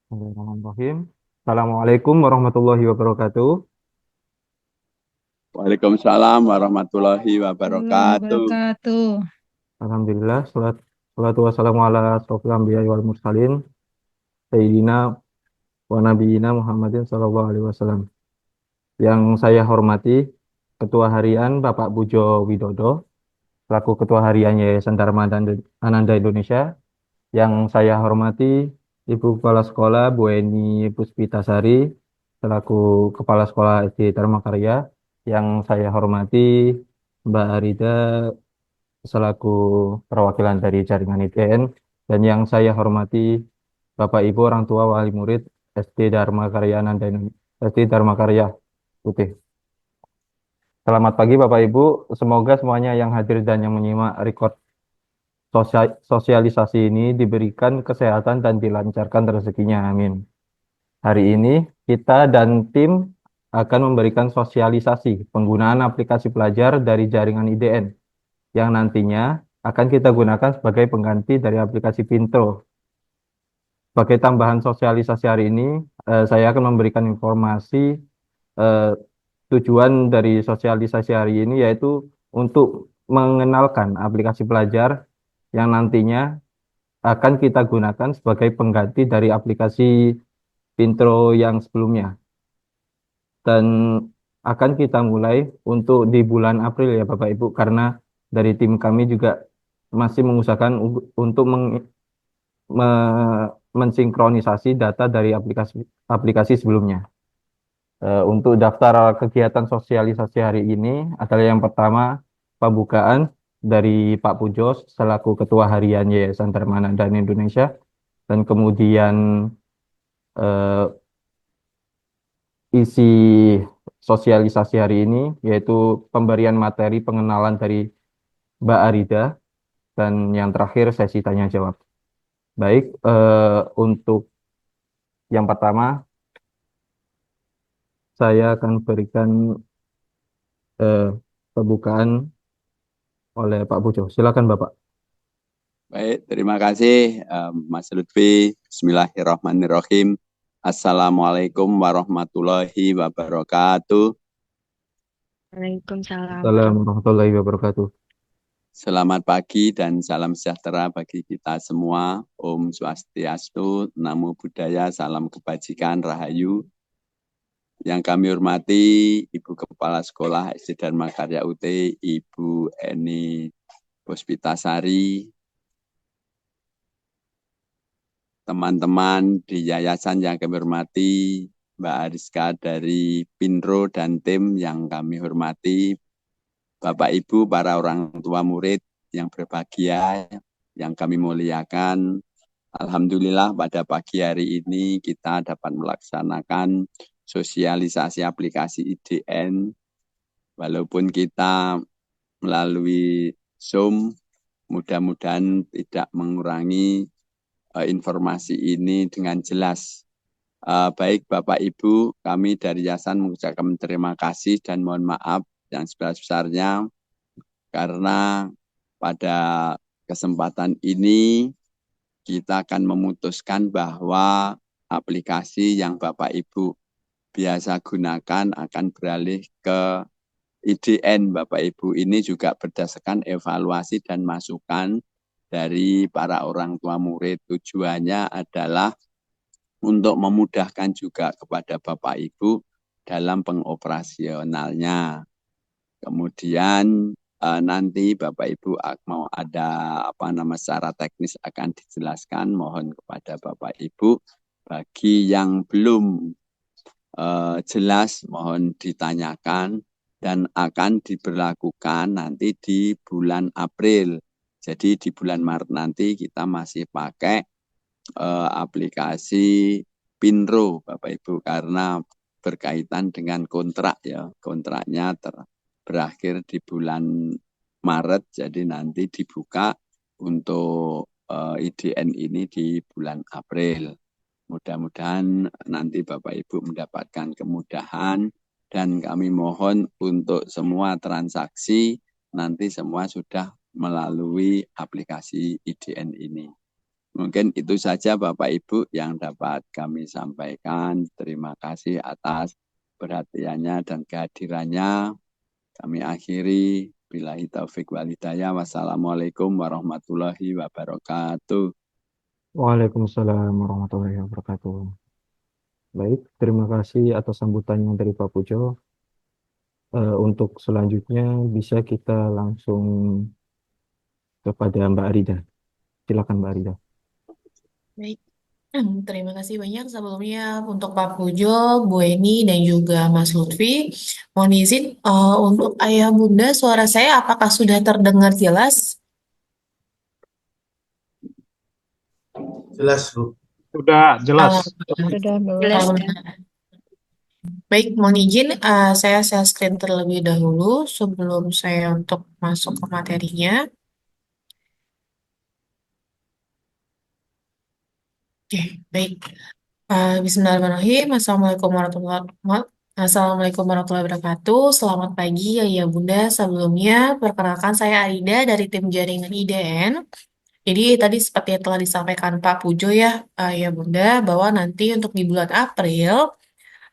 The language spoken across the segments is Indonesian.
Bismillahirrahmanirrahim. Assalamualaikum warahmatullahi wabarakatuh. Waalaikumsalam warahmatullahi Warahmatullahi wabarakatuh. wabarakatuh. Alhamdulillah, salatu wassalamu ala asrofil anbiya wal mursalin, Sayyidina wa nabiyina Muhammadin sallallahu alaihi wasallam. Yang saya hormati, Ketua Harian Bapak Bujo Widodo, selaku Ketua Harian Yayasan Dharma dan Ananda Indonesia. Yang saya hormati, Ibu Kepala Sekolah Bu Eni Puspitasari, selaku Kepala Sekolah SD Dharma Karya. Yang saya hormati, Mbak Arida selaku perwakilan dari jaringan ITN, dan yang saya hormati Bapak Ibu orang tua wali murid SD Dharma Karya Nanda SD Dharma Karya Putih. Selamat pagi Bapak Ibu, semoga semuanya yang hadir dan yang menyimak record sosialisasi ini diberikan kesehatan dan dilancarkan rezekinya. Amin. Hari ini kita dan tim akan memberikan sosialisasi penggunaan aplikasi pelajar dari jaringan IDN yang nantinya akan kita gunakan sebagai pengganti dari aplikasi Pintro. Sebagai tambahan sosialisasi hari ini, saya akan memberikan informasi eh, tujuan dari sosialisasi hari ini yaitu untuk mengenalkan aplikasi pelajar yang nantinya akan kita gunakan sebagai pengganti dari aplikasi Pintro yang sebelumnya. Dan akan kita mulai untuk di bulan April ya Bapak Ibu, karena dari tim kami juga masih mengusahakan untuk mensinkronisasi data dari aplikasi aplikasi sebelumnya. Untuk daftar kegiatan sosialisasi hari ini adalah yang pertama pembukaan dari Pak Pujos selaku Ketua Harian Yayasan Dharma dan Indonesia, dan kemudian eh, isi sosialisasi hari ini yaitu pemberian materi pengenalan dari Mbak Arida, dan yang terakhir sesi tanya jawab. Baik, untuk yang pertama saya akan berikan eh, pembukaan oleh Pak Pujo. Silakan Bapak. Baik, terima kasih Mas Lutfi. Bismillahirrahmanirrahim. Assalamualaikum warahmatullahi wabarakatuh. Waalaikumsalam Assalamualaikum warahmatullahi wabarakatuh. Selamat pagi dan salam sejahtera bagi kita semua. Om Swastiastu, Namo Buddhaya, salam kebajikan, rahayu. Yang kami hormati Ibu Kepala Sekolah SD Dharma Karya UT, Ibu Eni Puspitasari, teman-teman di yayasan yang kami hormati, Mbak Ariska dari Pinro dan tim yang kami hormati, Bapak Ibu, para orang tua murid yang berbahagia, yang kami muliakan. Alhamdulillah pada pagi hari ini kita dapat melaksanakan sosialisasi aplikasi IDN, walaupun kita melalui Zoom, mudah-mudahan tidak mengurangi informasi ini dengan jelas. Baik Bapak Ibu, kami dari Yayasan mengucapkan terima kasih dan mohon maaf yang sebesar-besarnya karena pada kesempatan ini kita akan memutuskan bahwa aplikasi yang Bapak Ibu biasa gunakan akan beralih ke IDN. Bapak Ibu, ini juga berdasarkan evaluasi dan masukan dari para orang tua murid. Tujuannya adalah untuk memudahkan juga kepada Bapak Ibu dalam pengoperasionalnya. Kemudian nanti Bapak Ibu mau ada secara teknis akan dijelaskan, mohon kepada Bapak Ibu. Bagi yang belum jelas mohon ditanyakan, dan akan diberlakukan nanti di bulan April. Jadi di bulan Maret nanti kita masih pakai aplikasi Pinro Bapak Ibu, karena berkaitan dengan kontrak ya. Kontraknya berakhir di bulan Maret, jadi nanti dibuka untuk IDN ini di bulan April. Mudah-mudahan nanti Bapak Ibu mendapatkan kemudahan, dan kami mohon untuk semua transaksi nanti semua sudah melalui aplikasi IDN ini. Mungkin itu saja Bapak Ibu yang dapat kami sampaikan. Terima kasih atas perhatiannya dan kehadirannya. Kami akhiri. Billahi taufik wal hidayah. Wassalamualaikum warahmatullahi wabarakatuh. Waalaikumsalam warahmatullahi wabarakatuh. Baik, terima kasih atas sambutannya dari Pak Pujo. Untuk selanjutnya bisa kita langsung kepada Mbak Arida. Silakan Mbak Arida. Baik, terima kasih banyak sebelumnya untuk Pak Pujo, Bu Eni, dan juga Mas Lutfi. Mohon izin untuk Ayah Bunda, suara saya apakah sudah terdengar jelas? Jelas, Bu. Sudah jelas. Alhamdulillah. Sudah, Bu. Jelas, Kak. Alhamdulillah. Baik, mohon izin saya share screen terlebih dahulu sebelum saya untuk masuk ke materinya. Oke, baik. Bismillahirrahmanirrahim. Assalamualaikum warahmatullahi wabarakatuh. Selamat pagi Ayah Bunda. Sebelumnya, perkenalkan saya Aida dari tim jaringan IDN. Jadi tadi seperti yang telah disampaikan Pak Pujo ya, Ayah Bunda, bahwa nanti untuk di bulan April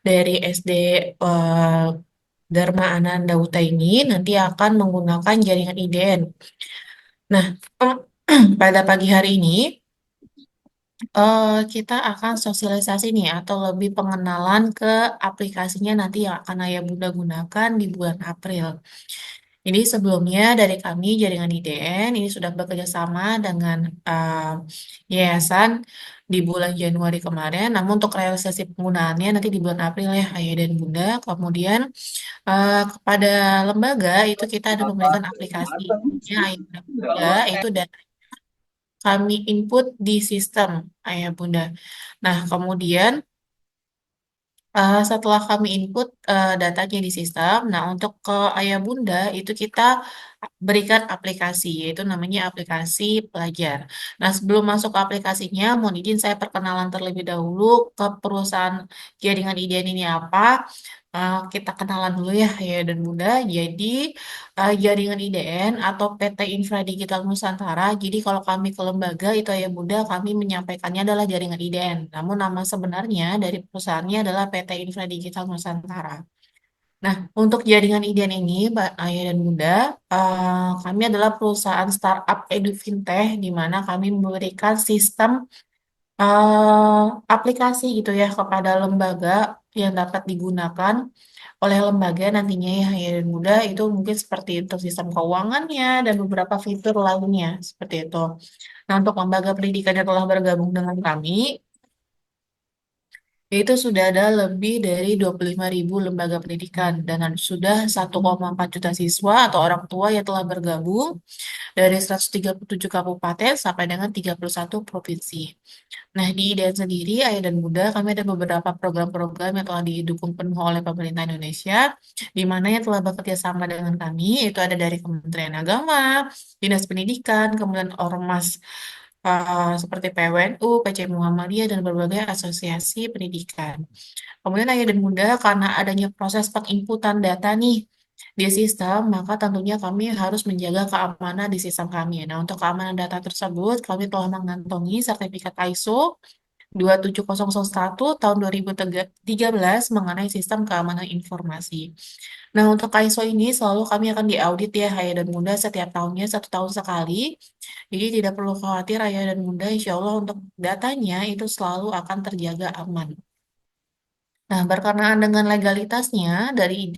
dari SD eh, Dharma Ananda Uta ini nanti akan menggunakan jaringan IDN. Nah, pada pagi hari ini kita akan sosialisasi nih atau lebih pengenalan ke aplikasinya nanti yang akan Ayah Bunda gunakan di bulan April. Jadi sebelumnya dari kami Jaringan IDN ini sudah bekerja sama dengan yayasan di bulan Januari kemarin. Namun untuk realisasi penggunaannya nanti di bulan April ya Ayah dan Bunda. Kemudian kepada lembaga itu kita ada memberikan aplikasi Ayah dan Bunda itu dari kami input di sistem Ayah Bunda. Nah, kemudian setelah kami input datanya di sistem, nah untuk ke Ayah Bunda itu kita berikan aplikasi, yaitu namanya aplikasi pelajar. Nah, sebelum masuk ke aplikasinya, mohon izin saya perkenalan terlebih dahulu ke perusahaan jaringan IDN ini apa. Kita kenalan dulu ya, Ayah dan Bunda. Jadi, jaringan IDN atau PT Infra Digital Nusantara. Jadi, kalau kami ke lembaga itu Ayah Bunda, kami menyampaikannya adalah jaringan IDN. Namun nama sebenarnya dari perusahaannya adalah PT Infra Digital Nusantara. Nah, untuk jaringan IDN ini, Mbak Ayah dan Bunda, kami adalah perusahaan startup edu fintech di mana kami memberikan sistem aplikasi gitu ya kepada lembaga yang dapat digunakan oleh lembaga nantinya ya Ayah dan Bunda itu mungkin seperti untuk sistem keuangannya dan beberapa fitur lainnya seperti itu. Nah, untuk lembaga pendidikan yang telah bergabung dengan kami, itu sudah ada lebih dari 25.000 lembaga pendidikan dan sudah 1,4 juta siswa atau orang tua yang telah bergabung dari 137 kabupaten sampai dengan 31 provinsi. Nah, di IDN sendiri, Ayah dan Bunda, kami ada beberapa program-program yang telah didukung penuh oleh pemerintah Indonesia, di mana yang telah bekerja sama dengan kami, itu ada dari Kementerian Agama, Dinas Pendidikan, kemudian Ormas, seperti PWNU, PC Muhammadiyah, dan berbagai asosiasi pendidikan. Kemudian Ayah dan Bunda, karena adanya proses penginputan data nih di sistem, maka tentunya kami harus menjaga keamanan di sistem kami. Nah, untuk keamanan data tersebut, kami telah mengantongi sertifikat ISO 27001 tahun 2013 mengenai sistem keamanan informasi. Nah, untuk ISO ini selalu kami akan diaudit ya, Ayah dan Bunda, setiap tahunnya, 1 tahun sekali. Jadi tidak perlu khawatir, Ayah dan Bunda, insya Allah untuk datanya itu selalu akan terjaga aman. Nah, berkenaan dengan legalitasnya dari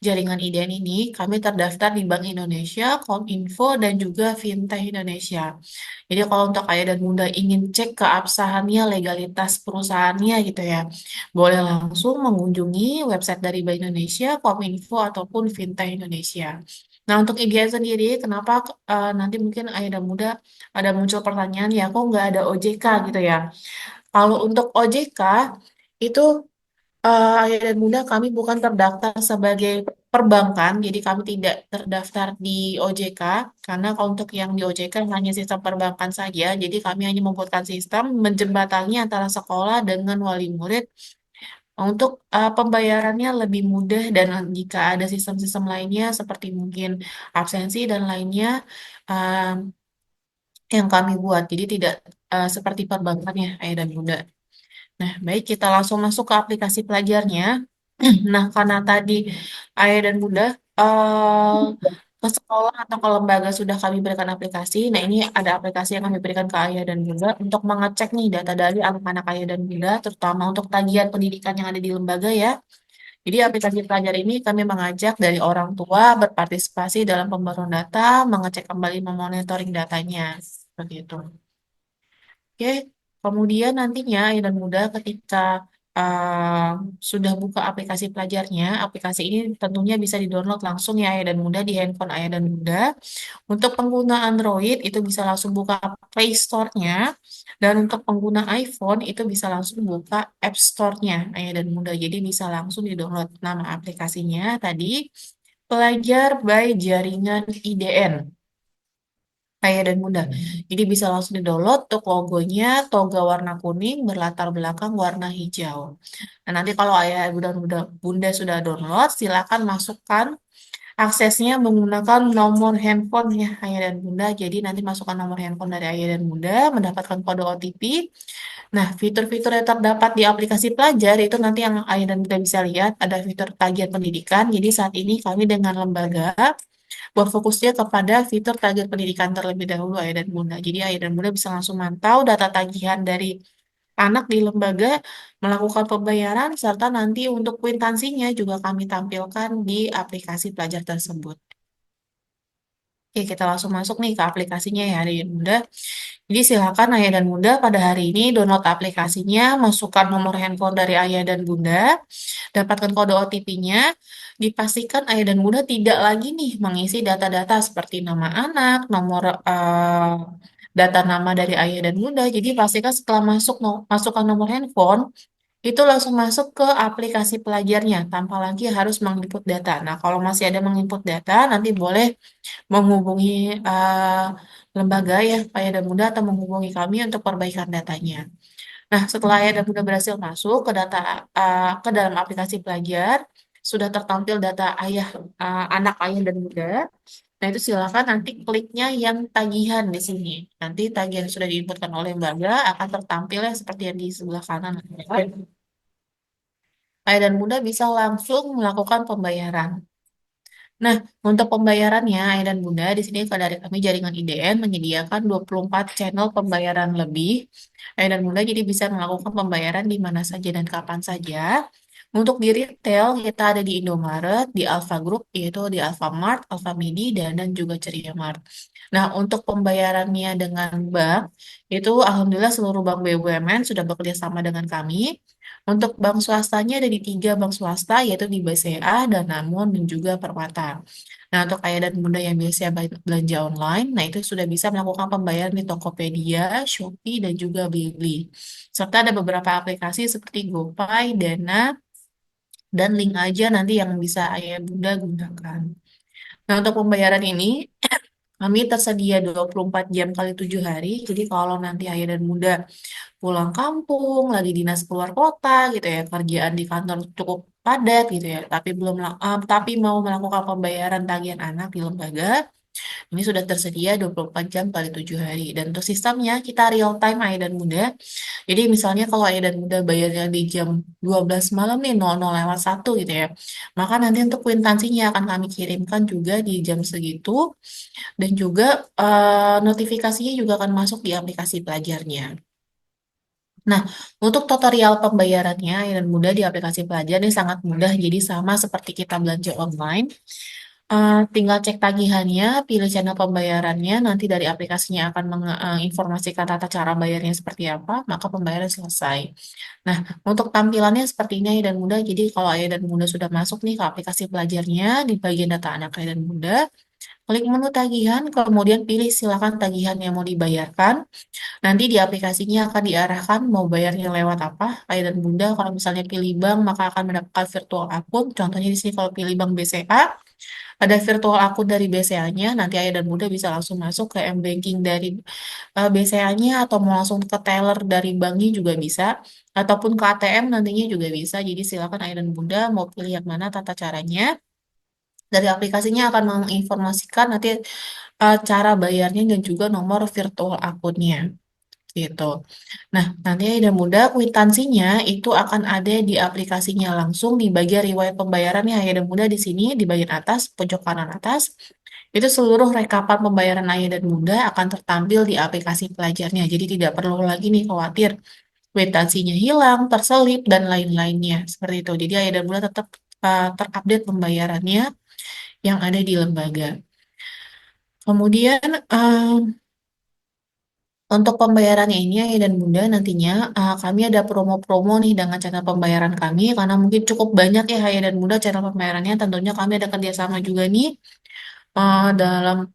jaringan IDN ini, kami terdaftar di Bank Indonesia, Kominfo, dan juga Fintech Indonesia. Jadi kalau untuk Ayah dan Bunda ingin cek keabsahannya, legalitas perusahaannya gitu ya, boleh langsung mengunjungi website dari Bank Indonesia, Kominfo, ataupun Fintech Indonesia. Nah, untuk IDN sendiri, kenapa nanti mungkin Ayah dan Bunda ada muncul pertanyaan, ya kok nggak ada OJK gitu ya? Kalau untuk OJK, itu Ayah dan Bunda, kami bukan terdaftar sebagai perbankan, jadi kami tidak terdaftar di OJK, karena kalau untuk yang di OJK hanya sistem perbankan saja, jadi kami hanya membuatkan sistem menjembatani antara sekolah dengan wali murid untuk pembayarannya lebih mudah dan jika ada sistem-sistem lainnya seperti mungkin absensi dan lainnya, yang kami buat. Jadi tidak seperti perbankannya, Ayah dan Bunda. Nah, baik kita langsung masuk ke aplikasi pelajarnya. Nah, karena tadi Ayah dan Bunda eh, ke sekolah atau ke lembaga sudah kami berikan aplikasi. Nah, ini ada aplikasi yang kami berikan ke Ayah dan Bunda untuk mengecek nih data dari anak-anak Ayah dan Bunda, terutama untuk tagihan pendidikan yang ada di lembaga ya. Jadi aplikasi pelajar ini kami mengajak dari orang tua berpartisipasi dalam pembaruan data, mengecek kembali memonitoring datanya. Seperti itu. Oke, kemudian nantinya Ayah dan Bunda ketika uh, sudah buka aplikasi pelajarnya, aplikasi ini tentunya bisa di-download langsung ya Ayah dan Bunda di handphone Ayah dan Bunda. Untuk pengguna Android itu bisa langsung buka Play Store-nya, dan untuk pengguna iPhone itu bisa langsung buka App Store-nya Ayah dan Bunda. Jadi bisa langsung di-download nama aplikasinya tadi, Pelajar by Jaringan IDN. Ayah dan Bunda. Jadi bisa langsung di-download untuk logonya toga warna kuning berlatar belakang warna hijau. Nah, nanti kalau Ayah dan Bunda sudah download, silakan masukkan aksesnya menggunakan nomor handphone ya Ayah dan Bunda. Jadi nanti masukkan nomor handphone dari Ayah dan Bunda, mendapatkan kode OTP. Nah, fitur-fitur yang terdapat di aplikasi pelajar itu nanti yang Ayah dan Bunda bisa lihat ada fitur tagihan pendidikan. Jadi saat ini kami dengan lembaga berfokusnya kepada fitur tagihan pendidikan terlebih dahulu Ayah dan Bunda. Jadi Ayah dan Bunda bisa langsung mantau data tagihan dari anak di lembaga, melakukan pembayaran, serta nanti untuk kwitansinya juga kami tampilkan di aplikasi pelajar tersebut. Oke, kita langsung masuk nih ke aplikasinya ya Ayah dan Bunda. Jadi silakan Ayah dan Bunda pada hari ini download aplikasinya, masukkan nomor handphone dari Ayah dan Bunda, dapatkan kode OTP-nya, dipastikan Ayah dan Bunda tidak lagi nih mengisi data-data seperti nama anak, nomor data nama dari Ayah dan Bunda. Jadi pastikan setelah masukkan nomor handphone, itu langsung masuk ke aplikasi pelajarnya tanpa lagi harus menginput data. Nah, kalau masih ada menginput data, nanti boleh menghubungi lembaga ya, Pak Ayah dan Bunda, atau menghubungi kami untuk perbaikan datanya. Nah, setelah Ayah dan Bunda berhasil masuk ke ke dalam aplikasi pelajar, sudah tertampil data anak Ayah dan Bunda. Nah, itu silakan nanti kliknya yang tagihan di sini. Nanti tagihan yang sudah diinputkan oleh lembaga akan tertampil ya seperti yang di sebelah kanan. Ayah dan Bunda bisa langsung melakukan pembayaran. Nah, untuk pembayarannya, Ayah dan Bunda, di sini dari kami jaringan IDN menyediakan 24 channel pembayaran lebih. Ayah dan Bunda jadi bisa melakukan pembayaran di mana saja dan kapan saja. Untuk di retail, kita ada di Indomaret, di Alfa Group, yaitu di Alfamart, Alfamidi, dan juga Ceria Mart. Nah, untuk pembayarannya dengan bank, itu Alhamdulillah seluruh bank BUMN sudah bekerja sama dengan kami. Untuk bank swastanya ada di 3 bank swasta, yaitu di BCA, Danamon, dan juga Permata. Nah, untuk ayah dan bunda yang biasanya belanja online, nah itu sudah bisa melakukan pembayaran di Tokopedia, Shopee, dan juga Blibli. Serta ada beberapa aplikasi seperti GoPay, Dana, dan link aja nanti yang bisa ayah bunda gunakan. Nah, untuk pembayaran ini, kami tersedia 24 jam kali 7 hari. Jadi kalau nanti ayah dan bunda pulang kampung, lagi dinas keluar kota gitu ya, kerjaan di kantor cukup padat gitu ya, tapi mau melakukan pembayaran tagihan anak di lembaga, ini sudah tersedia 24 jam kali 7 hari. Dan untuk sistemnya kita real time ayah dan bunda. Jadi misalnya kalau ayah dan bunda bayarnya di jam 12 malam nih 00:01 gitu ya, maka nanti untuk kwitansinya akan kami kirimkan juga di jam segitu, dan juga notifikasinya juga akan masuk di aplikasi pelajarnya. Nah, untuk tutorial pembayarannya dan mudah di aplikasi pelajar ini sangat mudah, jadi sama seperti kita belanja online. Tinggal cek tagihannya, pilih channel pembayarannya, nanti dari aplikasinya akan menginformasikan tata cara bayarnya seperti apa, maka pembayaran selesai. Nah, untuk tampilannya seperti ini Ayah dan Bunda. Jadi kalau Ayah dan Bunda sudah masuk nih ke aplikasi pelajarnya, di bagian data anak Ayah dan Bunda, klik menu tagihan, kemudian pilih silakan tagihan yang mau dibayarkan. Nanti di aplikasinya akan diarahkan mau bayarnya lewat apa. Ayah dan Bunda kalau misalnya pilih bank maka akan mendapatkan virtual akun. Contohnya di sini kalau pilih bank BCA, ada virtual akun dari BCA-nya. Nanti Ayah dan Bunda bisa langsung masuk ke M-Banking dari BCA-nya, atau mau langsung ke teller dari banknya juga bisa. Ataupun ke ATM nantinya juga bisa. Jadi silakan Ayah dan Bunda mau pilih yang mana tata caranya. Dari aplikasinya akan menginformasikan nanti cara bayarnya dan juga nomor virtual akunnya. gitu. Nah, nanti Ayah dan Bunda kwitansinya itu akan ada di aplikasinya langsung di bagian riwayat pembayarannya Ayah dan Bunda di sini di bagian atas pojok kanan atas. Itu seluruh rekapan pembayaran Ayah dan Bunda akan tertampil di aplikasi pelajarnya. Jadi tidak perlu lagi nih khawatir kwitansinya hilang, terselip dan lain-lainnya seperti itu. Jadi Ayah dan Bunda tetap terupdate pembayarannya yang ada di lembaga. Kemudian untuk pembayarannya ini Ayah dan Bunda nantinya kami ada promo-promo nih dengan cara pembayaran kami karena mungkin cukup banyak ya Ayah dan Bunda cara pembayarannya. Tentunya kami ada kerjasama juga nih dalam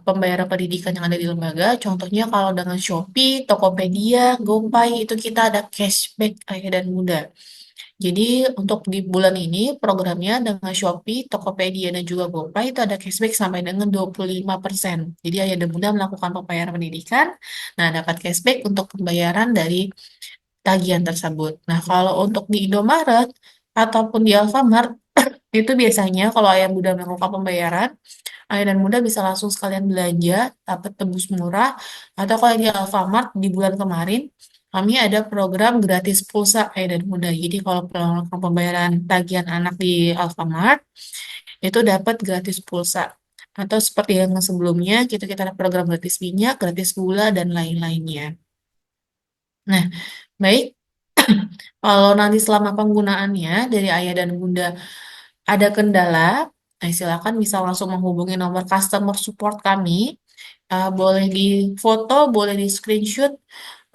pembayaran pendidikan yang ada di lembaga. Contohnya kalau dengan Shopee, Tokopedia, GoPay itu kita ada cashback Ayah dan Bunda. Jadi untuk di bulan ini programnya dengan Shopee, Tokopedia, dan juga GoPay itu ada cashback sampai dengan 25%. Jadi Ayah dan Bunda melakukan pembayaran pendidikan, nah dapat cashback untuk pembayaran dari tagihan tersebut. Nah kalau untuk di Indomaret ataupun di Alfamart, itu biasanya kalau Ayah Bunda melakukan pembayaran, Ayah dan Bunda bisa langsung sekalian belanja, dapat tebus murah, atau kalau di Alfamart di bulan kemarin, kami ada program gratis pulsa Ayah dan Bunda. Jadi kalau melakukan pembayaran tagihan anak di Alfamart, itu dapat gratis pulsa. Atau seperti yang sebelumnya, kita ada program gratis minyak, gratis gula, dan lain-lainnya. Nah, baik. Kalau nanti selama penggunaannya dari Ayah dan Bunda ada kendala, silakan bisa langsung menghubungi nomor customer support kami. Boleh di foto, boleh di screenshot,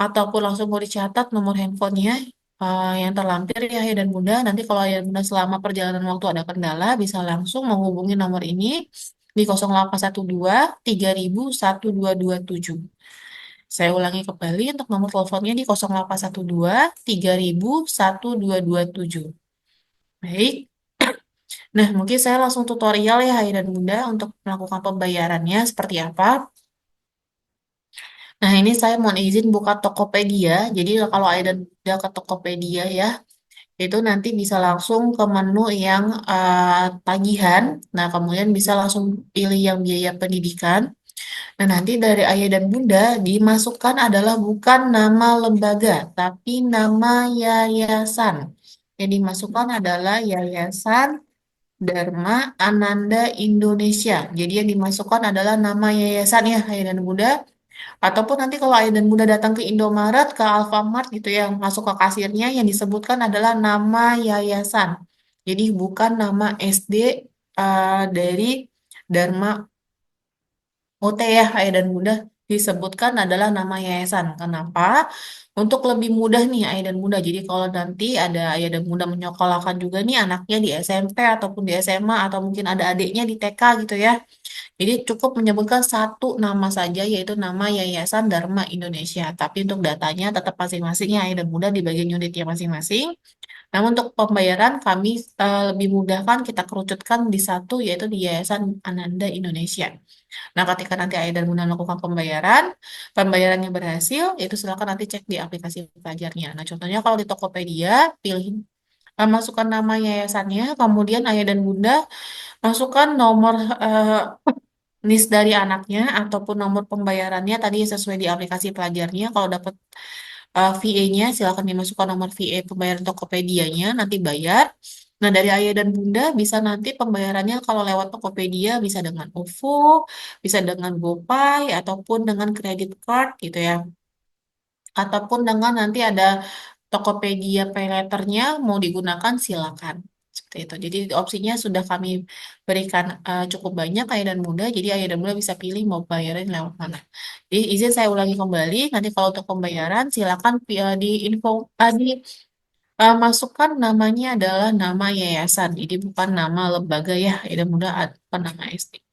ataupun langsung mau dicatat nomor handphonenya yang terlampir ya Ayah dan Bunda. Nanti kalau Ayah dan Bunda selama perjalanan waktu ada kendala, bisa langsung menghubungi nomor ini di 0812 301227. Saya ulangi kembali untuk nomor teleponnya di 0812 301227. Baik. Nah, mungkin saya langsung tutorial ya Ayah dan Bunda untuk melakukan pembayarannya seperti apa. Nah, ini saya mohon izin buka Tokopedia. Jadi kalau Ayah dan Bunda ke Tokopedia ya, itu nanti bisa langsung ke menu yang tagihan. Nah, kemudian bisa langsung pilih yang biaya pendidikan. Nah, nanti dari Ayah dan Bunda dimasukkan adalah bukan nama lembaga, tapi nama yayasan. Yang dimasukkan adalah Yayasan Dharma Ananda Indonesia. Jadi yang dimasukkan adalah nama yayasan ya, Ayah dan Bunda. Ataupun nanti kalau Ayah dan Bunda datang ke Indomaret, ke Alfamart gitu ya, masuk ke kasirnya yang disebutkan adalah nama yayasan. Jadi bukan nama SD dari Dharma OT ya, Ayah dan Bunda disebutkan adalah nama yayasan. Kenapa? Untuk lebih mudah nih Ayah dan Bunda. Jadi kalau nanti ada Ayah dan Bunda menyekolahkan juga nih anaknya di SMP ataupun di SMA atau mungkin ada adiknya di TK gitu ya. Jadi cukup menyebutkan satu nama saja yaitu nama Yayasan Dharma Indonesia. Tapi untuk datanya tetap masing-masing ya Ayah dan Bunda di bagian unitnya masing-masing. Namun untuk pembayaran kami lebih mudahkan kita kerucutkan di satu yaitu di Yayasan Ananda Indonesia. Nah, ketika nanti Ayah dan Bunda melakukan pembayaran, pembayarannya berhasil, itu silakan nanti cek di aplikasi pelajarnya. Nah, contohnya kalau di Tokopedia, pilih masukkan nama yayasannya, kemudian Ayah dan Bunda masukkan nomor NIS dari anaknya ataupun nomor pembayarannya tadi sesuai di aplikasi pelajarnya. Kalau dapat VA-nya, silakan dimasukkan nomor VA pembayaran Tokopedia-nya, nanti bayar. Nah, dari Ayah dan Bunda bisa nanti pembayarannya kalau lewat Tokopedia bisa dengan OVO, bisa dengan GoPay, ataupun dengan credit card gitu ya. Ataupun dengan nanti ada Tokopedia Pay Later-nya mau digunakan silakan. Seperti itu. Jadi opsinya sudah kami berikan cukup banyak Ayah dan Bunda. Jadi Ayah dan Bunda bisa pilih mau bayarin lewat mana. Jadi izin saya ulangi kembali. Nanti kalau untuk pembayaran silakan di info masukkan namanya adalah nama yayasan. Jadi bukan nama lembaga ya. Ayah dan Bunda bukan nama SD.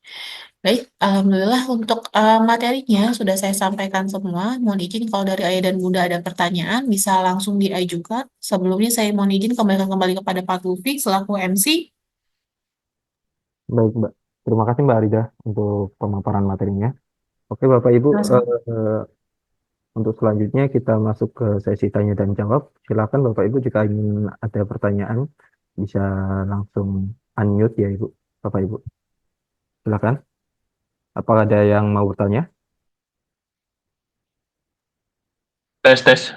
Baik, Alhamdulillah untuk materinya sudah saya sampaikan semua. Mohon izin kalau dari Ayah dan Bunda ada pertanyaan, bisa langsung diajukan. Sebelumnya saya mohon izin kembalikan kembali kepada Pak Lutfi selaku MC. Baik, Mbak. Terima kasih Mbak Arida untuk pemaparan materinya. Oke, Bapak Ibu, Sama-sama. untuk selanjutnya kita masuk ke sesi tanya dan jawab. Silakan Bapak Ibu jika ingin ada pertanyaan bisa langsung unmute ya Ibu, Bapak Ibu. Silakan. Apakah ada yang mau bertanya? Tes tes.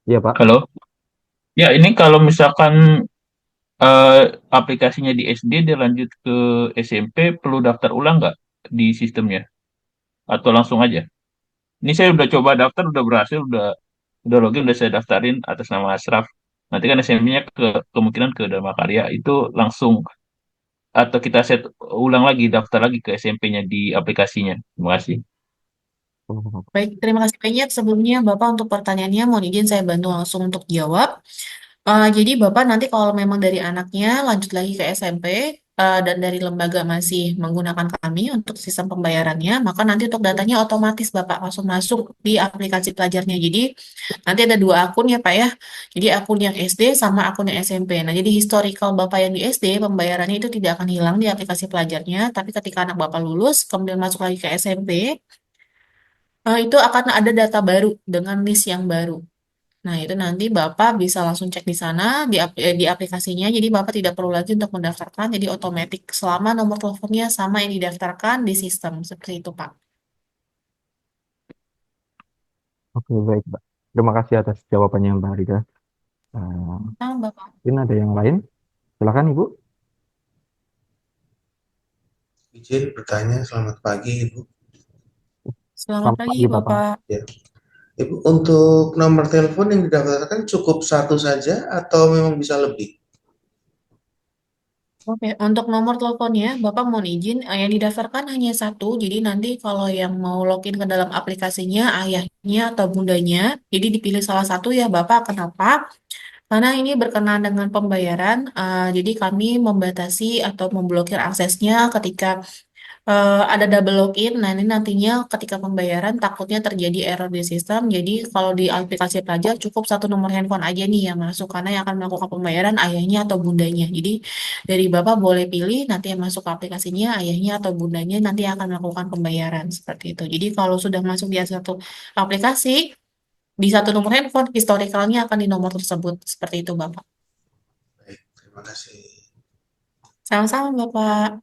Iya Pak. Halo. Ya, ini kalau misalkan aplikasinya di SD dia lanjut ke SMP perlu daftar ulang nggak di sistemnya? Atau langsung aja? Ini saya udah coba daftar, udah berhasil, udah login, udah saya daftarin atas nama Asraf. Nanti kan SMP-nya kemungkinan ke Dharma Karya itu langsung atau kita set ulang lagi daftar lagi ke SMP-nya di aplikasinya. Terima kasih. Oh, Baik, terima kasih banyak sebelumnya Bapak untuk pertanyaannya. Mohon izin saya bantu langsung untuk jawab. Jadi Bapak nanti kalau memang dari anaknya lanjut lagi ke SMP dan dari lembaga masih menggunakan kami untuk sistem pembayarannya, maka nanti untuk datanya otomatis Bapak langsung masuk di aplikasi pelajarnya. Jadi nanti ada dua akun ya Pak ya. Jadi akun yang SD sama akun yang SMP. Nah jadi historical Bapak yang di SD pembayarannya itu tidak akan hilang di aplikasi pelajarnya, tapi ketika anak Bapak lulus kemudian masuk lagi ke SMP, itu akan ada data baru dengan list yang baru. Nah, itu nanti Bapak bisa langsung cek di sana, di aplikasinya. Jadi Bapak tidak perlu lagi untuk mendaftarkan, jadi otomatis selama nomor teleponnya sama yang didaftarkan di sistem. Seperti itu, Pak. oke baik Pak. Terima kasih atas jawabannya Mbak Rida. Eh, Nah, Bapak. mungkin ada yang lain? Silakan Ibu. Izin bertanya, selamat pagi Ibu. Selamat Selamat pagi, pagi Bapak. Bapak. Ya. Ibu, untuk nomor telepon yang didaftarkan cukup satu saja atau memang bisa lebih? Oke, untuk nomor teleponnya, Bapak mohon izin, yang didaftarkan hanya satu. Jadi nanti kalau yang mau login ke dalam aplikasinya, ayahnya atau bundanya, jadi dipilih salah satu ya Bapak. Kenapa? Karena ini berkenaan dengan pembayaran, jadi kami membatasi atau memblokir aksesnya ketika ada double login. Nah, ini nantinya ketika pembayaran takutnya terjadi error di sistem. Jadi kalau di aplikasi pelajar cukup satu nomor handphone aja nih yang masuk karena yang akan melakukan pembayaran ayahnya atau bundanya. Jadi dari Bapak boleh pilih nanti yang masuk ke aplikasinya ayahnya atau bundanya nanti akan melakukan pembayaran seperti itu. Jadi kalau sudah masuk di satu aplikasi di satu nomor handphone, historicalnya akan di nomor tersebut. Seperti itu, Bapak. Baik, terima kasih. Sama-sama, Bapak.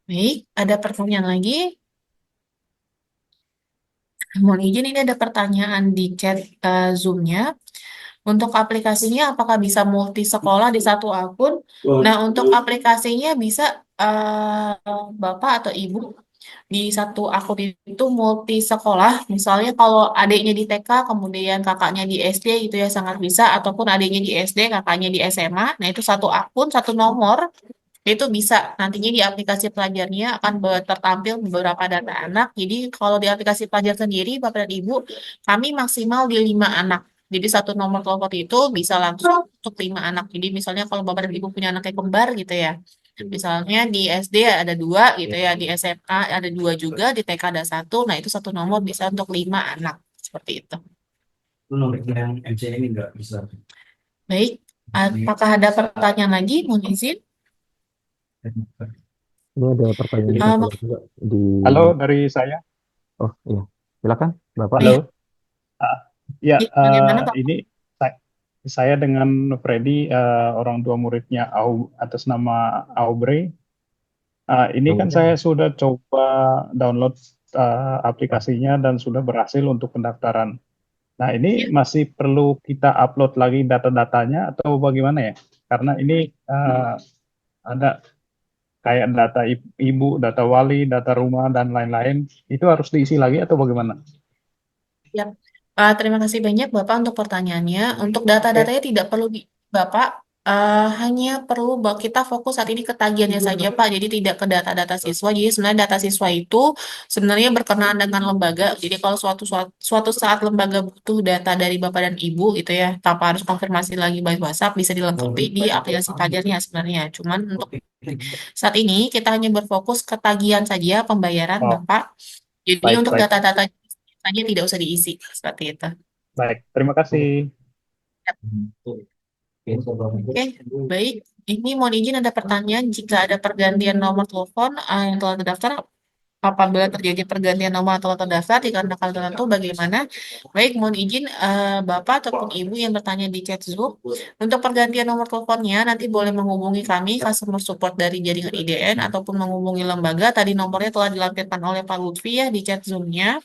Baik, ada pertanyaan lagi? Mohon izin, ini ada pertanyaan di chat Zoom-nya. Untuk aplikasinya, apakah bisa multi sekolah di satu akun? Nah, untuk aplikasinya bisa Bapak atau Ibu di satu akun itu multi sekolah. Misalnya kalau adiknya di TK, kemudian kakaknya di SD, itu ya sangat bisa. Ataupun adiknya di SD, kakaknya di SMA. Nah, itu satu akun, satu nomor. Itu bisa nantinya di aplikasi pelajarnya akan tertampil beberapa data anak. Jadi kalau di aplikasi pelajar sendiri, Bapak dan Ibu, kami maksimal di 5 anak. Jadi satu nomor telepon itu bisa langsung untuk 5 anak. Jadi misalnya kalau Bapak dan Ibu punya anak yang kembar gitu ya. Misalnya di SD ada dua gitu ya, di SMA ada dua juga, di TK ada satu. Nah itu satu nomor bisa untuk 5 anak. Seperti itu. Nomor yang MC ini nggak bisa. Baik, apakah ada pertanyaan lagi? Mohon izin. Ini ada pertanyaan Uh, kedua juga di. Halo, dari saya. Oh iya, silakan Bapak. Halo. Ah, ya, Bagaimana Pak? ini saya dengan Freddy, orang tua muridnya atas nama Aubrey. Ini kan saya sudah coba download aplikasinya dan sudah berhasil untuk pendaftaran. Nah, ini masih perlu kita upload lagi data-datanya atau bagaimana ya? Karena ini ada kayak data ibu, data wali, data rumah, dan lain-lain. Itu harus diisi lagi atau bagaimana? Ya, terima kasih banyak Bapak untuk pertanyaannya. Untuk data-datanya tidak perlu Bapak, hanya perlu kita fokus saat ini ke tagihannya saja Pak. Jadi tidak ke data-data siswa. Jadi sebenarnya data siswa itu sebenarnya berkenaan dengan lembaga. Jadi kalau suatu saat lembaga butuh data dari Bapak dan Ibu gitu ya, tanpa harus konfirmasi lagi by WhatsApp, bisa dilengkapi di aplikasi tagihannya sebenarnya. Cuman untuk saat ini kita hanya berfokus ke tagihan saja pembayaran Bapak. Jadi Baik, untuk baik. data-data saja tidak usah diisi seperti itu. Baik, terima kasih. Oke, baik. Ini mohon izin ada pertanyaan jika ada pergantian nomor telepon yang telah terdaftar, apabila terjadi pergantian nomor telah terdaftar dikarenakan tertentu bagaimana? Baik, mohon izin Bapak ataupun Ibu yang bertanya di chat Zoom untuk pergantian nomor teleponnya nanti boleh menghubungi kami customer support dari jaringan IDN ataupun menghubungi lembaga. Tadi nomornya telah dilampirkan oleh Pak Lutfi ya di chat Zoom-nya.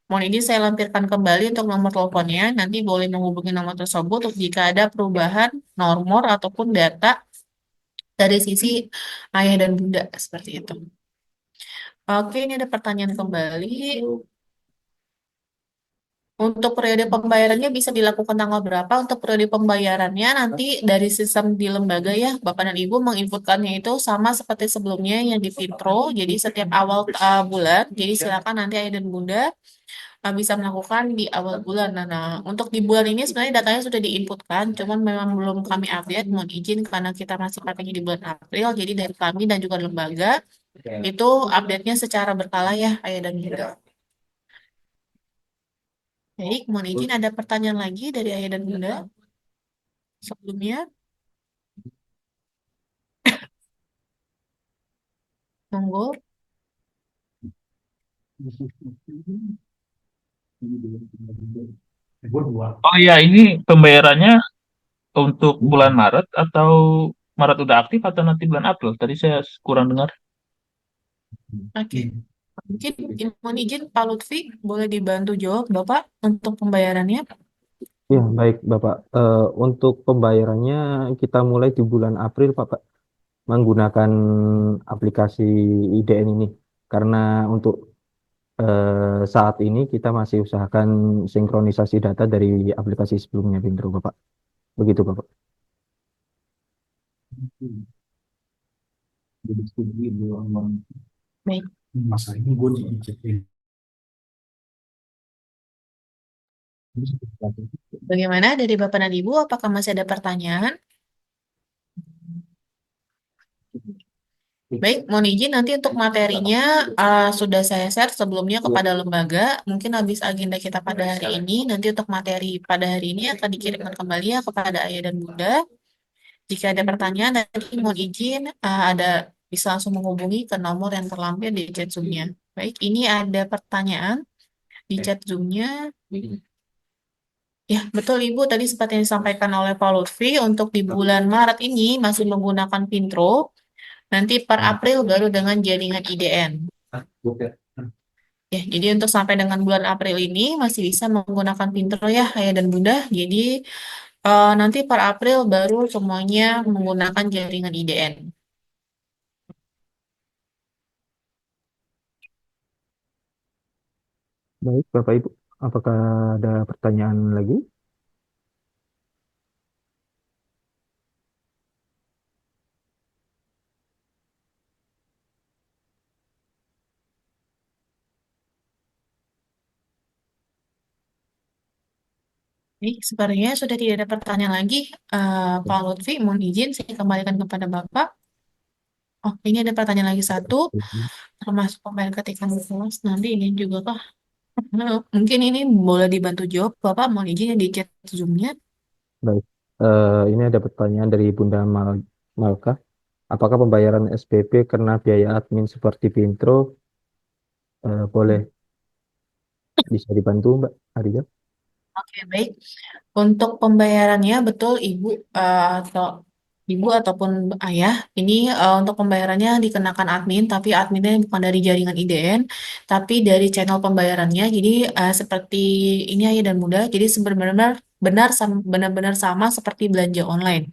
Mohon izin saya lampirkan kembali untuk nomor teleponnya. Nanti boleh menghubungi nomor tersebut untuk jika ada perubahan nomor ataupun data dari sisi ayah dan bunda seperti itu. Oke, ini ada pertanyaan kembali. Untuk periode pembayarannya bisa dilakukan tanggal berapa? Untuk periode pembayarannya nanti dari sistem di lembaga ya, Bapak dan Ibu menginputkannya itu sama seperti sebelumnya yang di Fitro. Jadi setiap awal bulan, jadi silakan nanti ayah dan bunda bisa melakukan di awal bulan. Nah, untuk di bulan ini sebenarnya datanya sudah diinputkan, cuman memang belum kami update. Mohon izin karena kita masih pakainya di bulan April, jadi dari kami dan juga lembaga itu update-nya secara berkala ya, ayah dan bunda. Baik, mohon izin ada pertanyaan lagi dari ayah dan bunda sebelumnya. Monggo. Oh iya, ini pembayarannya untuk bulan Maret atau Maret udah aktif atau nanti bulan April? Tadi saya kurang dengar. Oke. Mungkin mohon izin Pak Lutfi boleh dibantu jawab Bapak untuk pembayarannya. Ya, baik Bapak. Untuk pembayarannya kita mulai di bulan April, Bapak, menggunakan aplikasi IDN ini. Karena untuk saat ini kita masih usahakan sinkronisasi data dari aplikasi sebelumnya, Bintro, Bapak. Begitu, Bapak. Baik. Masa ini gue dicekin. Bagaimana dari Bapak dan Ibu? Apakah masih ada pertanyaan? Baik, mohon izin nanti untuk materinya sudah saya share sebelumnya kepada lembaga. Mungkin habis agenda kita pada hari ini, nanti untuk materi pada hari ini akan dikirimkan kembali ya kepada ayah dan bunda. Jika ada pertanyaan, nanti mohon izin ada bisa langsung menghubungi ke nomor yang terlampir di chat Zoom-nya. Baik, ini ada pertanyaan di chat Zoom-nya. Ya, betul Ibu. Tadi seperti yang disampaikan oleh Pak Lutfi, untuk di bulan Maret ini masih menggunakan Pintro. Nanti per April baru dengan jaringan IDN. Ya, jadi untuk sampai dengan bulan April ini masih bisa menggunakan Pintro ya, Ayah dan Bunda. Jadi nanti per April baru semuanya menggunakan jaringan IDN. Baik, Bapak Ibu. Apakah ada pertanyaan lagi? Baik, sepertinya sudah tidak ada pertanyaan lagi. Pak Lutfi, mohon izin saya kembalikan kepada Bapak. Oh, ini ada pertanyaan lagi satu, termasuk pemain ketika kelas. Nanti ini juga kah? Mungkin ini boleh dibantu jawab, Bapak. Mohon izin di chat Zoom-nya. Baik. Ini ada pertanyaan dari Bunda Malka. Apakah pembayaran SPP karena biaya admin seperti Pintro boleh bisa dibantu, Mbak Arya? Oke, baik. Untuk pembayarannya, betul Ibu atau Ibu ataupun Ayah, ini untuk pembayarannya dikenakan admin, tapi adminnya bukan dari jaringan IDN, tapi dari channel pembayarannya. Jadi seperti ini Ayah dan Bunda, jadi sebenarnya benar-benar sama seperti belanja online.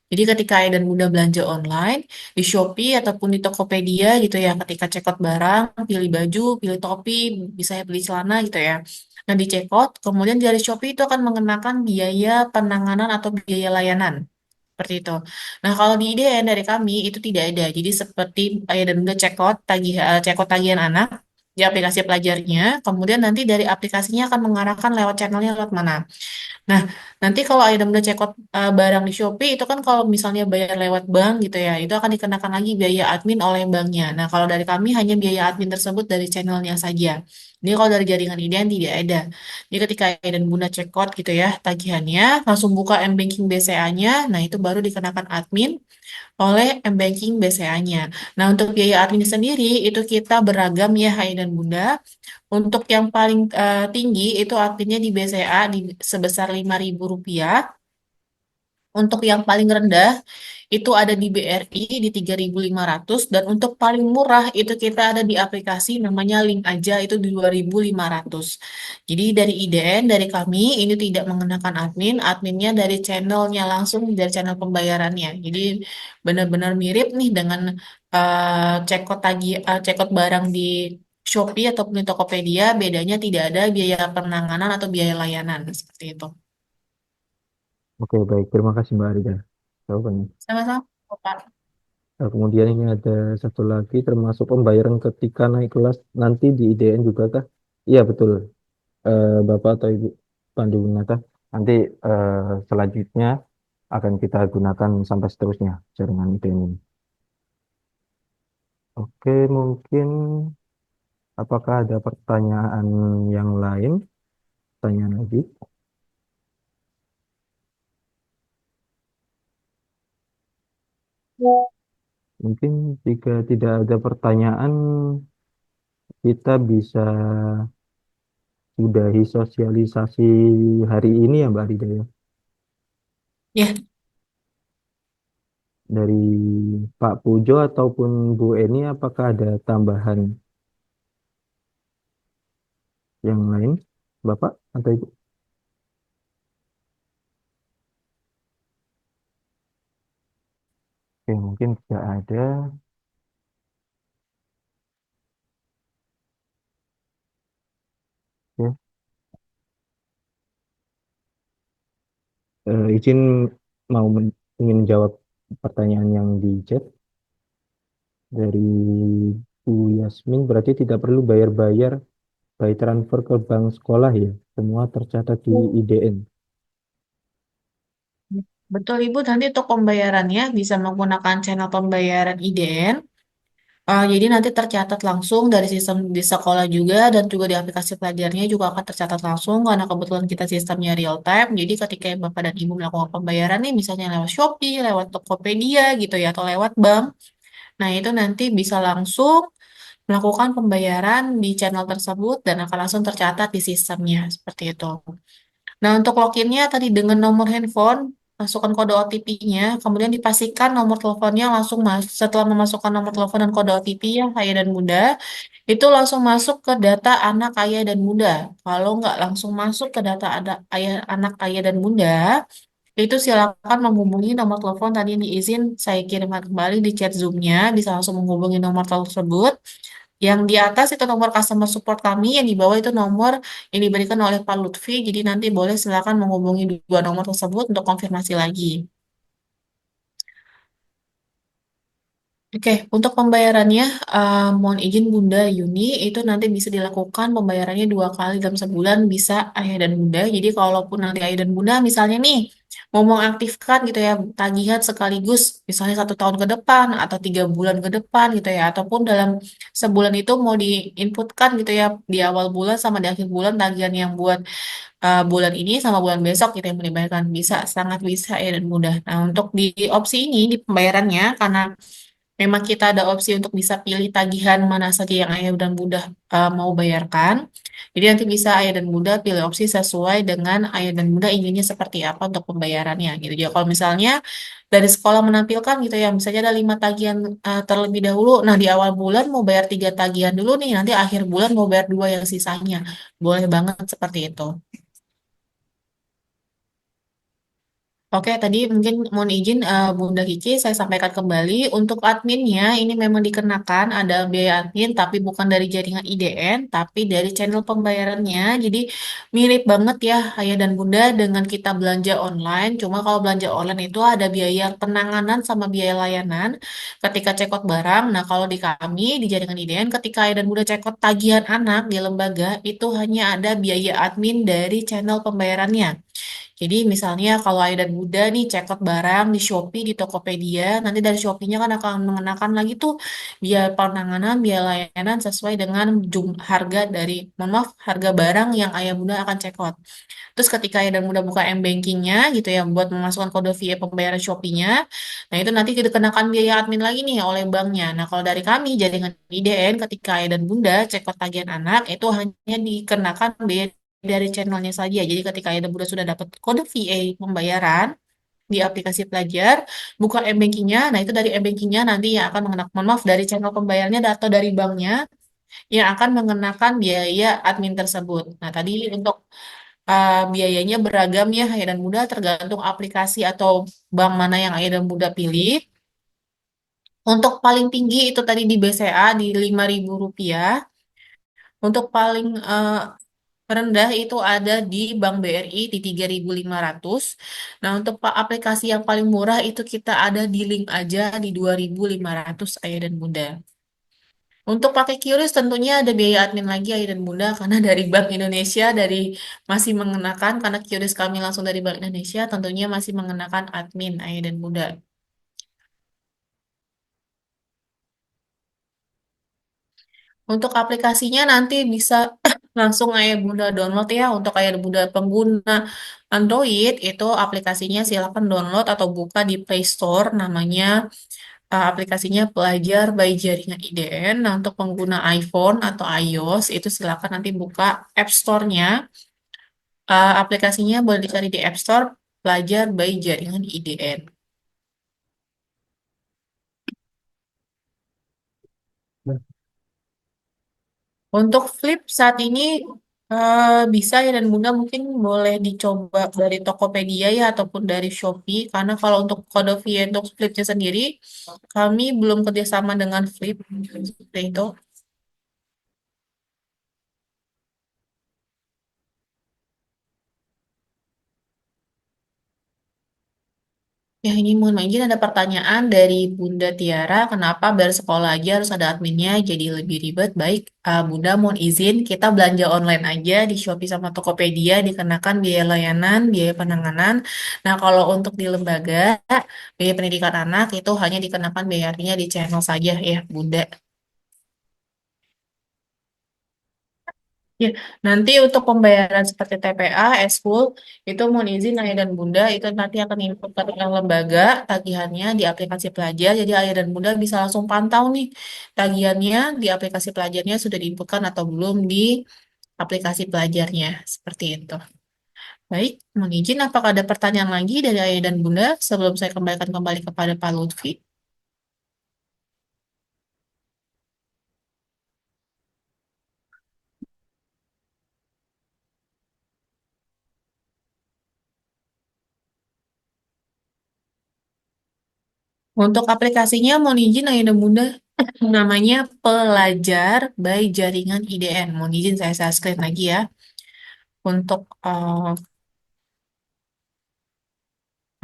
Jadi ketika Ayah dan Bunda belanja online di Shopee ataupun di Tokopedia gitu ya, ketika checkout barang, pilih baju, pilih topi, bisa ya pilih celana gitu ya. Nah, di checkout, kemudian dari Shopee itu akan mengenakan biaya penanganan atau biaya layanan. Seperti itu. Nah, kalau di IDN dari kami itu tidak ada. Jadi seperti Ayah dan Bunda checkout tagihan anak di aplikasi pelajarnya, kemudian nanti dari aplikasinya akan mengarahkan lewat channelnya lewat mana. Nah, nanti kalau item udah check out barang di Shopee itu kan kalau misalnya bayar lewat bank gitu ya, itu akan dikenakan lagi biaya admin oleh banknya. Nah, kalau dari kami hanya biaya admin tersebut dari channelnya saja. Jadi kalau dari jaringan IDN tidak ada. Jadi ketika dan Bunda check out gitu ya tagihannya, langsung buka M-Banking BCA-nya, nah itu baru dikenakan admin oleh M-Banking BCA-nya. Nah, untuk biaya admin sendiri itu kita beragam ya, Hai dan Bunda. Untuk yang paling tinggi itu adminnya di BCA di sebesar Rp5.000. Untuk yang paling rendah itu ada di BRI di 3.500 dan untuk paling murah itu kita ada di aplikasi namanya Link Aja itu di 2.500. Jadi dari IDN dari kami ini tidak mengenakan admin, adminnya dari channelnya langsung dari channel pembayarannya. Jadi benar-benar mirip nih dengan cekot barang di Shopee ataupun di Tokopedia, bedanya tidak ada biaya penanganan atau biaya layanan seperti itu. Oke, baik. Terima kasih Mbak Arida jawabannya. Sama-sama, Pak. Nah, kemudian ini ada satu lagi termasuk pembayaran ketika naik kelas nanti di IDN juga kah? Iya betul, Bapak atau Ibu Pandu Winata. Nanti selanjutnya akan kita gunakan sampai seterusnya jaringan IDN ini. Oke, mungkin apakah ada pertanyaan yang lain? Pertanyaan lagi. Mungkin jika tidak ada pertanyaan, kita bisa sudahi sosialisasi hari ini ya Mbak Rida ya. Ya, Dari Pak Pujo ataupun Bu Eni, apakah ada tambahan yang lain, Bapak atau Ibu? Oke, mungkin tidak ada. Ya. Izin ingin menjawab pertanyaan yang di chat dari Bu Yasmin. Berarti tidak perlu bayar-bayar by transfer ke bank sekolah ya. Semua tercatat di IDN. betul Ibu. Nanti untuk pembayarannya bisa menggunakan channel pembayaran IDN. Jadi nanti tercatat langsung dari sistem di sekolah juga dan juga di aplikasi pelajarnya juga akan tercatat langsung karena kebetulan kita sistemnya real time. Jadi ketika Bapak dan Ibu melakukan pembayaran nih misalnya lewat Shopee, lewat Tokopedia gitu ya atau lewat bank. Nah, itu nanti bisa langsung melakukan pembayaran di channel tersebut dan akan langsung tercatat di sistemnya seperti itu. Nah, untuk loginnya tadi dengan nomor handphone, masukkan kode OTP-nya, kemudian dipastikan nomor teleponnya langsung setelah memasukkan nomor telepon dan kode OTP ya, ayah dan bunda, itu langsung masuk ke data anak, ayah, dan bunda. Kalau nggak langsung masuk ke data ada anak, ayah, dan bunda, itu silakan menghubungi nomor telepon tadi yang diizin saya kirimkan kembali di chat Zoom-nya, bisa langsung menghubungi nomor tersebut. Yang di atas itu nomor customer support kami, yang di bawah itu nomor yang diberikan oleh Pak Lutfi. Jadi nanti boleh silakan menghubungi dua nomor tersebut untuk konfirmasi lagi. Oke, untuk pembayarannya, mohon izin Bunda Yuni, itu nanti bisa dilakukan pembayarannya 2 kali dalam sebulan, bisa ayah dan bunda. Jadi kalaupun nanti ayah dan bunda misalnya nih, mau mengaktifkan gitu ya, tagihan sekaligus, misalnya 1 tahun ke depan, atau 3 bulan ke depan gitu ya, ataupun dalam sebulan itu mau diinputkan gitu ya, di awal bulan sama di akhir bulan, tagihan yang buat bulan ini sama bulan besok gitu yang mau dibayarkan. Bisa, sangat bisa ya dan mudah. Nah, untuk di opsi ini, di pembayarannya, karena memang kita ada opsi untuk bisa pilih tagihan mana saja yang ayah dan bunda mau bayarkan. Jadi nanti bisa ayah dan bunda pilih opsi sesuai dengan ayah dan bunda inginnya seperti apa untuk pembayarannya gitu. Jadi kalau misalnya dari sekolah menampilkan gitu ya, misalnya ada 5 tagihan terlebih dahulu. Nah di awal bulan mau bayar 3 tagihan dulu nih, nanti akhir bulan mau bayar 2 yang sisanya. Boleh banget seperti itu. Oke, tadi mungkin mohon izin Bunda Kiki saya sampaikan kembali untuk adminnya ini memang dikenakan ada biaya admin tapi bukan dari jaringan IDN tapi dari channel pembayarannya. Jadi mirip banget ya Ayah dan Bunda dengan kita belanja online. Cuma kalau belanja online itu ada biaya penanganan sama biaya layanan ketika cekot barang. Nah, kalau di kami di jaringan IDN ketika Ayah dan Bunda cekot tagihan anak di lembaga itu hanya ada biaya admin dari channel pembayarannya. Jadi misalnya kalau Ayah dan Bunda nih cekot barang di Shopee, di Tokopedia, nanti dari Shopee-nya kan akan mengenakan lagi tuh biaya penanganan, biaya layanan sesuai dengan harga dari, mohon maaf, harga barang yang Ayah Bunda akan cekot. Terus ketika Ayah dan Bunda buka M-Banking-nya gitu ya, buat memasukkan kode via pembayaran Shopee-nya, nah itu nanti dikenakan biaya admin lagi nih oleh banknya. Nah kalau dari kami, jaringan IDN, ketika Ayah dan Bunda cekot tagihan anak, itu hanya dikenakan biaya dari channelnya saja. Jadi ketika Ayah dan Bunda sudah dapat kode VA pembayaran, di aplikasi pelajar, buka m-bankingnya. Nah, itu dari m-bankingnya nanti yang akan mengenakan, mohon maaf, dari channel pembayarannya atau dari banknya yang akan mengenakan biaya admin tersebut. Nah, tadi untuk biayanya beragam ya, Ayah dan Bunda, tergantung aplikasi atau bank mana yang Ayah dan Bunda pilih. Untuk paling tinggi itu tadi di BCA di Rp5.000. Untuk paling rendah itu ada di Bank BRI di 3.500. Nah, untuk aplikasi yang paling murah itu kita ada di link aja di 2.500, Ayah dan Bunda. Untuk pakai QRIS tentunya ada biaya admin lagi, Ayah dan Bunda, karena dari Bank Indonesia masih mengenakan, karena QRIS kami langsung dari Bank Indonesia tentunya masih mengenakan admin, Ayah dan Bunda. Untuk aplikasinya nanti bisa langsung Ayah Bunda download ya. Untuk Ayah Bunda pengguna Android itu aplikasinya silakan download atau buka di Play Store, namanya aplikasinya Pelajar by Jaringan IDN. Nah, untuk pengguna iPhone atau iOS itu silakan nanti buka App Store-nya. Aplikasinya boleh dicari di App Store Pelajar by Jaringan IDN. Untuk Flip saat ini bisa ya, dan Bunda mungkin boleh dicoba dari Tokopedia ya ataupun dari Shopee, karena kalau untuk kode via untuk Flipnya sendiri kami belum kerjasama dengan Flip seperti itu. Ya, ini mohon izin ada pertanyaan dari Bunda Tiara, kenapa bayar sekolah aja harus ada adminnya jadi lebih ribet? Baik, Bunda mohon izin kita belanja online aja di Shopee sama Tokopedia dikenakan biaya layanan, biaya penanganan. Nah, kalau untuk di lembaga, biaya pendidikan anak itu hanya dikenakan biayanya di channel saja ya, Bunda. Ya, nanti untuk pembayaran seperti TPA, Eskul, itu mohon izin Ayah dan Bunda, itu nanti akan input ke rekening lembaga, tagihannya di aplikasi pelajar, jadi Ayah dan Bunda bisa langsung pantau nih, tagihannya di aplikasi pelajarnya sudah diinputkan atau belum di aplikasi pelajarnya, seperti itu. Baik, mohon izin, apakah ada pertanyaan lagi dari Ayah dan Bunda sebelum saya kembalikan kembali kepada Pak Lutfi? Untuk aplikasinya, mohon izin Ayah dan Bunda, namanya Pelajar by Jaringan IDN. Mohon izin saya screen lagi ya. Untuk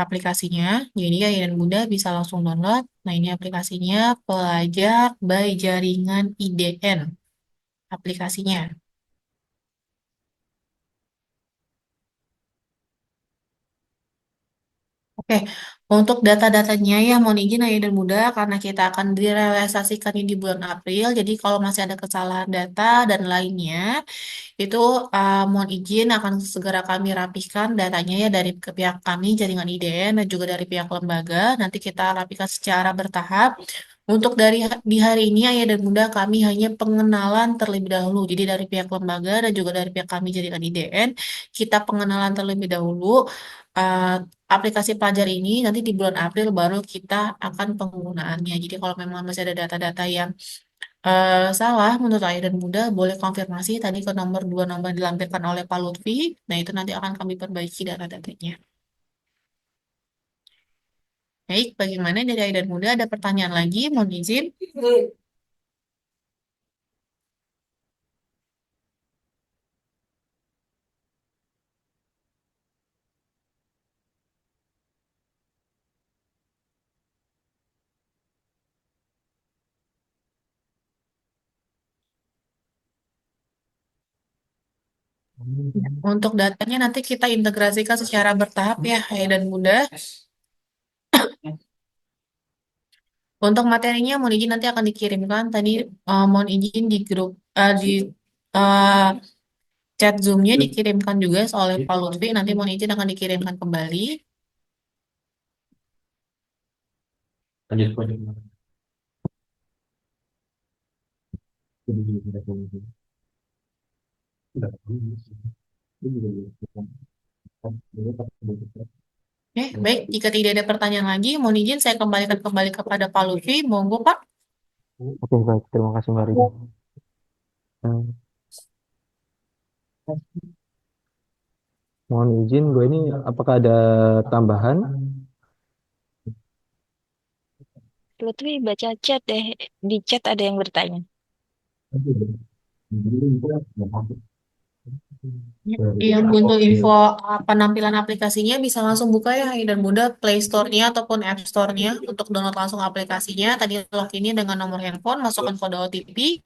aplikasinya, jadi Ayah dan Bunda bisa langsung download. Nah, ini aplikasinya Pelajar by Jaringan IDN. Aplikasinya. Oke, untuk data-datanya ya mohon izin Ayah dan Bunda karena kita akan direalisasikan di bulan April. Jadi kalau masih ada kesalahan data dan lainnya, itu mohon izin akan segera kami rapihkan datanya ya dari ke pihak kami, jaringan IDN, dan juga dari pihak lembaga. Nanti kita rapihkan secara bertahap. Untuk di hari ini, Ayah dan Bunda, kami hanya pengenalan terlebih dahulu. Jadi dari pihak lembaga dan juga dari pihak kami jaringan IDN, kita pengenalan terlebih dahulu. eh, Aplikasi pelajar ini nanti di bulan April baru kita akan penggunaannya. Jadi kalau memang masih ada data-data yang salah menurut Ayah dan Bunda boleh konfirmasi tadi ke nomor 2 nomor yang dilampirkan oleh Pak Lutfi. Nah, itu nanti akan kami perbaiki data-datanya. Baik, bagaimana dari Ayah dan Bunda ada pertanyaan lagi? Mohon izin. Untuk datanya nanti kita integrasikan secara bertahap ya, Ayah dan Bunda. Untuk materinya mohon izin nanti akan dikirimkan. Tadi mohon izin di grup di eh, chat Zoom-nya dikirimkan juga oleh Pak Lutfi. Nanti mohon izin akan dikirimkan kembali. Lanjut, lanjut. Udah. Ini juga belum. Baik. Jika tidak ada pertanyaan lagi, mohon izin saya kembalikan kembali kepada Pak Lutfi. Monggo, Pak. Oke, baik. Terima kasih Mbak Rida. Eh, mohon izin, gue ini apakah ada tambahan? Lutfi baca chat deh. Di chat ada yang bertanya. Yang untuk info penampilan aplikasinya bisa langsung buka ya dan mudah Play Store-nya ataupun App Store-nya untuk download langsung aplikasinya. Tadi loginnya dengan nomor handphone, masukkan kode OTP.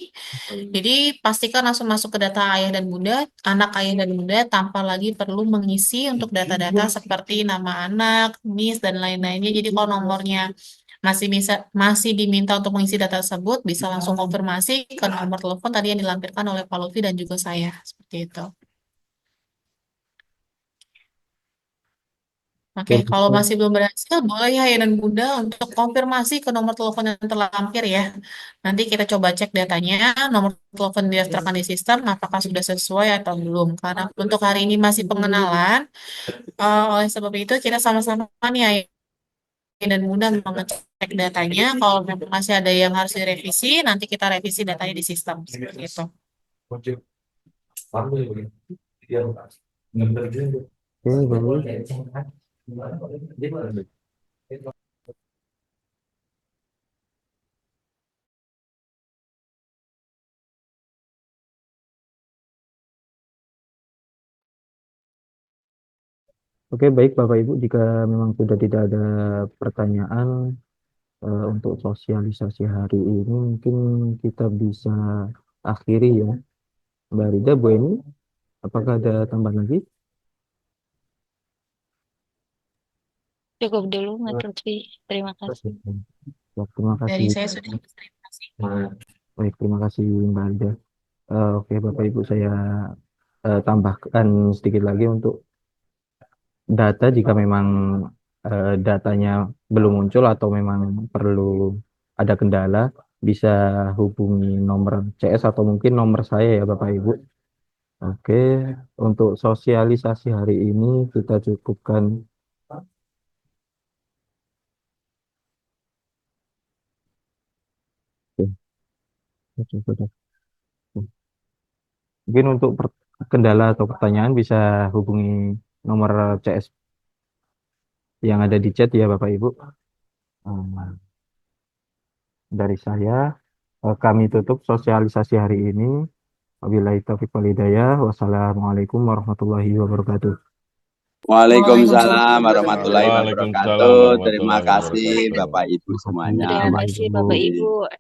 Jadi pastikan langsung masuk ke data ayah dan bunda, anak ayah dan bunda tanpa lagi perlu mengisi untuk data-data seperti nama anak, NIS dan lain-lainnya. Jadi kalau nomornya masih diminta untuk mengisi data tersebut, bisa langsung konfirmasi ke nomor telepon tadi yang dilampirkan oleh Pak Lutfi dan juga saya. Seperti itu. Oke, kalau masih belum berhasil, boleh ya Ayah dan Bunda untuk konfirmasi ke nomor telepon yang terlampir ya. Nanti kita coba cek datanya, nomor telepon didaftarkan di sistem, apakah sudah sesuai atau belum. Karena untuk hari ini masih pengenalan, oleh sebab itu kita sama-sama nih Ayah dan Bunda mengecek datanya. Kalau memang masih ada yang harus direvisi, nanti kita revisi datanya di sistem. Seperti itu. Oke, baik. Oke, baik Bapak Ibu, jika memang sudah tidak ada pertanyaan untuk sosialisasi hari ini, mungkin kita bisa akhiri ya. Mbak Rida, Bu Eni, apakah ada tambahan lagi? Cukup dulu, Mas Lutfi. Terima kasih. Ya, terima Dari kasih. saya sudah terima kasih. Baik, terima kasih Mbak Rida. Oke, Bapak Ibu, saya tambahkan sedikit lagi untuk data jika memang datanya belum muncul atau memang perlu ada kendala, bisa hubungi nomor CS atau mungkin nomor saya ya Bapak Ibu. Oke, untuk sosialisasi hari ini kita cukupkan. Oke, sudah. Mungkin untuk kendala atau pertanyaan bisa hubungi nomor CS yang ada di chat ya Bapak Ibu. Dari saya, kami tutup sosialisasi hari ini. Wabillahi taufiq wal hidayah. Wassalamualaikum warahmatullahi wabarakatuh. Waalaikumsalam warahmatullahi Waalaikumsalam wabarakatuh. Terima warahmatullahi kasih wabarakatuh. Bapak Ibu semuanya. Terima kasih Bapak Ibu.